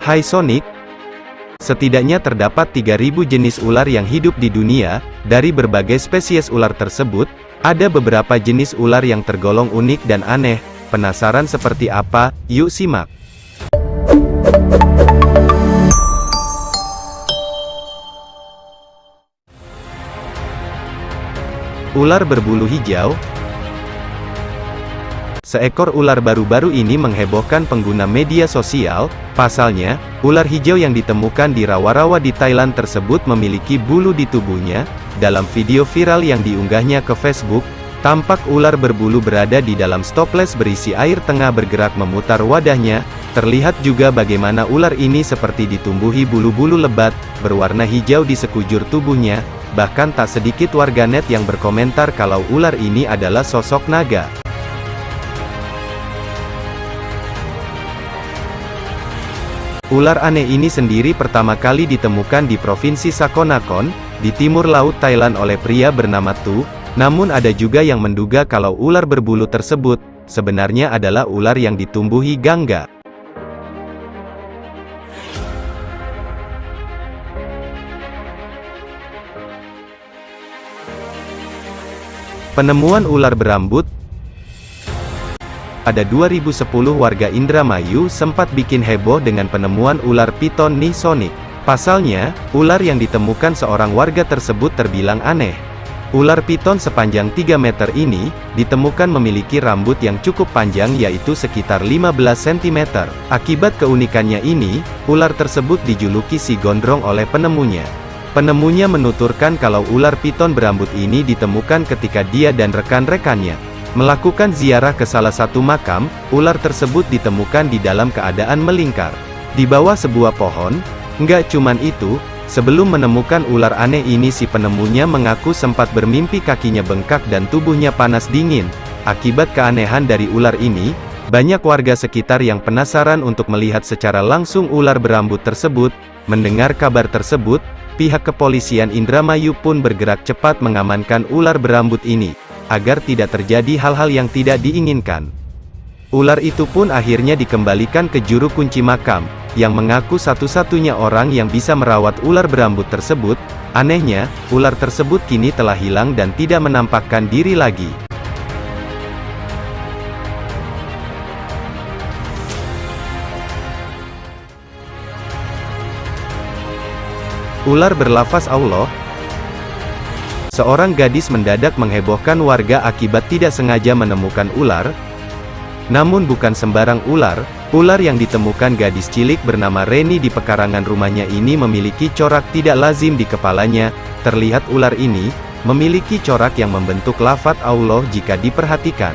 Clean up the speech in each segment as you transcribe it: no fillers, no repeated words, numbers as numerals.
Hai Sonic, setidaknya terdapat 3.000 jenis ular yang hidup di dunia. Dari berbagai spesies ular tersebut, ada beberapa jenis ular yang tergolong unik dan aneh. Penasaran seperti apa? Yuk simak. Ular berbulu hijau. Seekor ular baru-baru ini menghebohkan pengguna media sosial. Pasalnya, ular hijau yang ditemukan di rawa-rawa di Thailand tersebut memiliki bulu di tubuhnya. Dalam video viral yang diunggahnya ke Facebook, tampak ular berbulu berada di dalam toples berisi air tengah bergerak memutar wadahnya. Terlihat juga bagaimana ular ini seperti ditumbuhi bulu-bulu lebat, berwarna hijau di sekujur tubuhnya. Bahkan tak sedikit warganet yang berkomentar kalau ular ini adalah sosok naga. Ular aneh ini sendiri pertama kali ditemukan di Provinsi Sakonakon, di timur laut Thailand oleh pria bernama Tu. Namun ada juga yang menduga kalau ular berbulu tersebut, sebenarnya adalah ular yang ditumbuhi gangga. Penemuan ular berambut. Pada 2010 warga Indramayu sempat bikin heboh dengan penemuan ular piton nih Sonic. Pasalnya, ular yang ditemukan seorang warga tersebut terbilang aneh. Ular piton sepanjang 3 meter ini, ditemukan memiliki rambut yang cukup panjang yaitu sekitar 15 cm. Akibat keunikannya ini, ular tersebut dijuluki si gondrong oleh penemunya. Penemunya menuturkan kalau ular piton berambut ini ditemukan ketika dia dan rekan-rekannya melakukan ziarah ke salah satu makam. Ular tersebut ditemukan di dalam keadaan melingkar di bawah sebuah pohon. Nggak cuman itu, sebelum menemukan ular aneh ini si penemunya mengaku sempat bermimpi kakinya bengkak dan tubuhnya panas dingin. Akibat keanehan dari ular ini, banyak warga sekitar yang penasaran untuk melihat secara langsung ular berambut tersebut. Mendengar kabar tersebut, pihak kepolisian Indramayu pun bergerak cepat mengamankan ular berambut ini, agar tidak terjadi hal-hal yang tidak diinginkan. Ular itu pun akhirnya dikembalikan ke juru kunci makam, yang mengaku satu-satunya orang yang bisa merawat ular berambut tersebut. Anehnya, ular tersebut kini telah hilang dan tidak menampakkan diri lagi. Ular berlafaz Allah. Seorang gadis mendadak menghebohkan warga akibat tidak sengaja menemukan ular. Namun bukan sembarang ular. Ular yang ditemukan gadis cilik bernama Reni di pekarangan rumahnya ini memiliki corak tidak lazim di kepalanya. Terlihat ular ini memiliki corak yang membentuk lafaz Allah jika diperhatikan.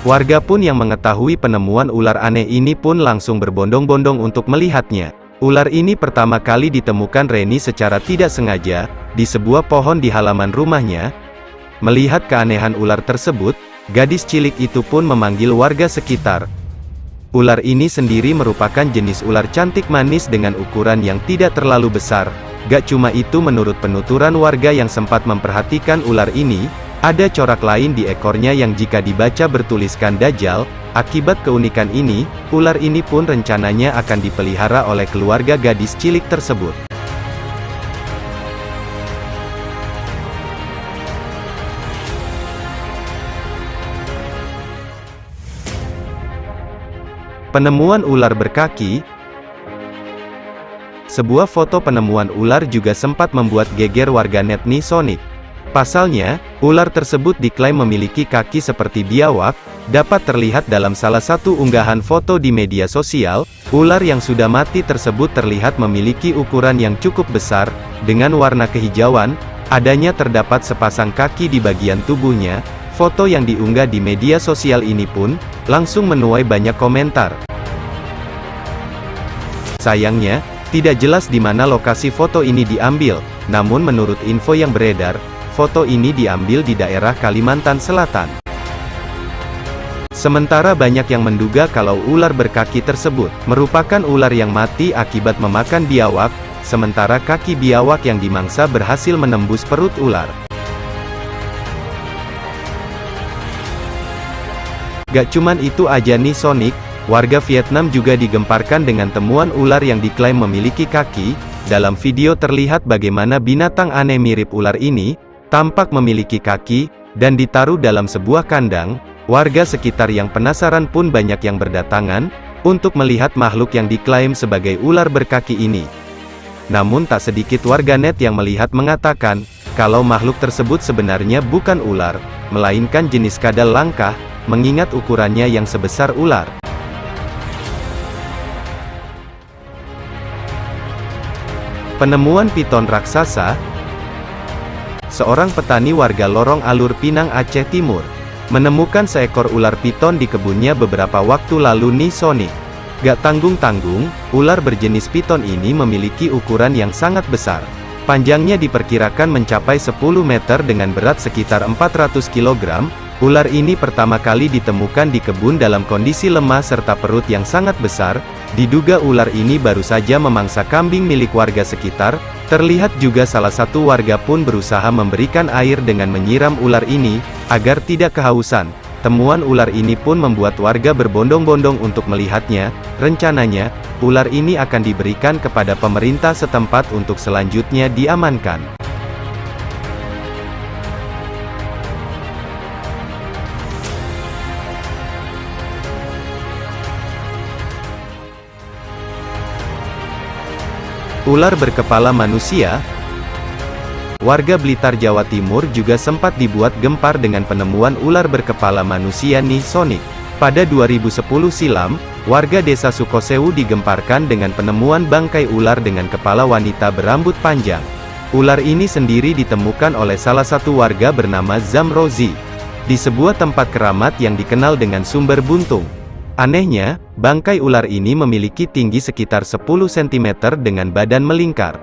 Warga pun yang mengetahui penemuan ular aneh ini pun langsung berbondong-bondong untuk melihatnya. Ular ini pertama kali ditemukan Reni secara tidak sengaja, di sebuah pohon di halaman rumahnya. Melihat keanehan ular tersebut, gadis cilik itu pun memanggil warga sekitar. Ular ini sendiri merupakan jenis ular cantik manis dengan ukuran yang tidak terlalu besar. Gak cuma itu, menurut penuturan warga yang sempat memperhatikan ular ini, ada corak lain di ekornya yang jika dibaca bertuliskan Dajjal. Akibat keunikan ini, ular ini pun rencananya akan dipelihara oleh keluarga gadis cilik tersebut. Penemuan ular berkaki. Sebuah foto penemuan ular juga sempat membuat geger warganet nih Sonic. Pasalnya, ular tersebut diklaim memiliki kaki seperti biawak. Dapat terlihat dalam salah satu unggahan foto di media sosial, ular yang sudah mati tersebut terlihat memiliki ukuran yang cukup besar, dengan warna kehijauan. Adanya terdapat sepasang kaki di bagian tubuhnya. Foto yang diunggah di media sosial ini pun langsung menuai banyak komentar. Sayangnya, tidak jelas di mana lokasi foto ini diambil. Namun menurut info yang beredar, foto ini diambil di daerah Kalimantan Selatan. Sementara banyak yang menduga kalau ular berkaki tersebut merupakan ular yang mati akibat memakan biawak, sementara kaki biawak yang dimangsa berhasil menembus perut ular. Gak cuman itu aja nih Sonic, warga Vietnam juga digemparkan dengan temuan ular yang diklaim memiliki kaki. Dalam video terlihat bagaimana binatang aneh mirip ular ini, tampak memiliki kaki, dan ditaruh dalam sebuah kandang. Warga sekitar yang penasaran pun banyak yang berdatangan, untuk melihat makhluk yang diklaim sebagai ular berkaki ini. Namun tak sedikit warganet yang melihat mengatakan, kalau makhluk tersebut sebenarnya bukan ular, melainkan jenis kadal langka, mengingat ukurannya yang sebesar ular. Penemuan piton raksasa. Seorang petani warga Lorong Alur Pinang, Aceh Timur, menemukan seekor ular piton di kebunnya beberapa waktu lalu nih Sonic. Gak tanggung-tanggung, ular berjenis piton ini memiliki ukuran yang sangat besar. Panjangnya diperkirakan mencapai 10 meter dengan berat sekitar 400 kg. Ular ini pertama kali ditemukan di kebun dalam kondisi lemah serta perut yang sangat besar. Diduga ular ini baru saja memangsa kambing milik warga sekitar. Terlihat juga salah satu warga pun berusaha memberikan air dengan menyiram ular ini, agar tidak kehausan. Temuan ular ini pun membuat warga berbondong-bondong untuk melihatnya. Rencananya, ular ini akan diberikan kepada pemerintah setempat untuk selanjutnya diamankan. Ular berkepala manusia. Warga Blitar, Jawa Timur juga sempat dibuat gempar dengan penemuan ular berkepala manusia nih Sonic. Pada 2010 silam, warga desa Sukosewu digemparkan dengan penemuan bangkai ular dengan kepala wanita berambut panjang. Ular ini sendiri ditemukan oleh salah satu warga bernama Zamrozi, di sebuah tempat keramat yang dikenal dengan Sumber Buntung. Anehnya, bangkai ular ini memiliki tinggi sekitar 10 cm dengan badan melingkar,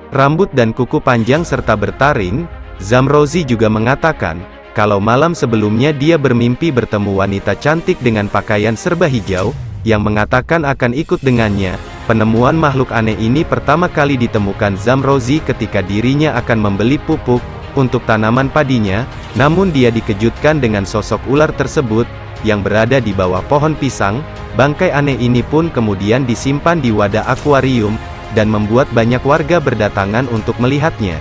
rambut dan kuku panjang serta bertaring. Zamrozi juga mengatakan, kalau malam sebelumnya dia bermimpi bertemu wanita cantik dengan pakaian serba hijau, yang mengatakan akan ikut dengannya. Penemuan makhluk aneh ini pertama kali ditemukan Zamrozi ketika dirinya akan membeli pupuk untuk tanaman padinya, namun dia dikejutkan dengan sosok ular tersebut yang berada di bawah pohon pisang. Bangkai aneh ini pun kemudian disimpan di wadah akuarium, dan membuat banyak warga berdatangan untuk melihatnya.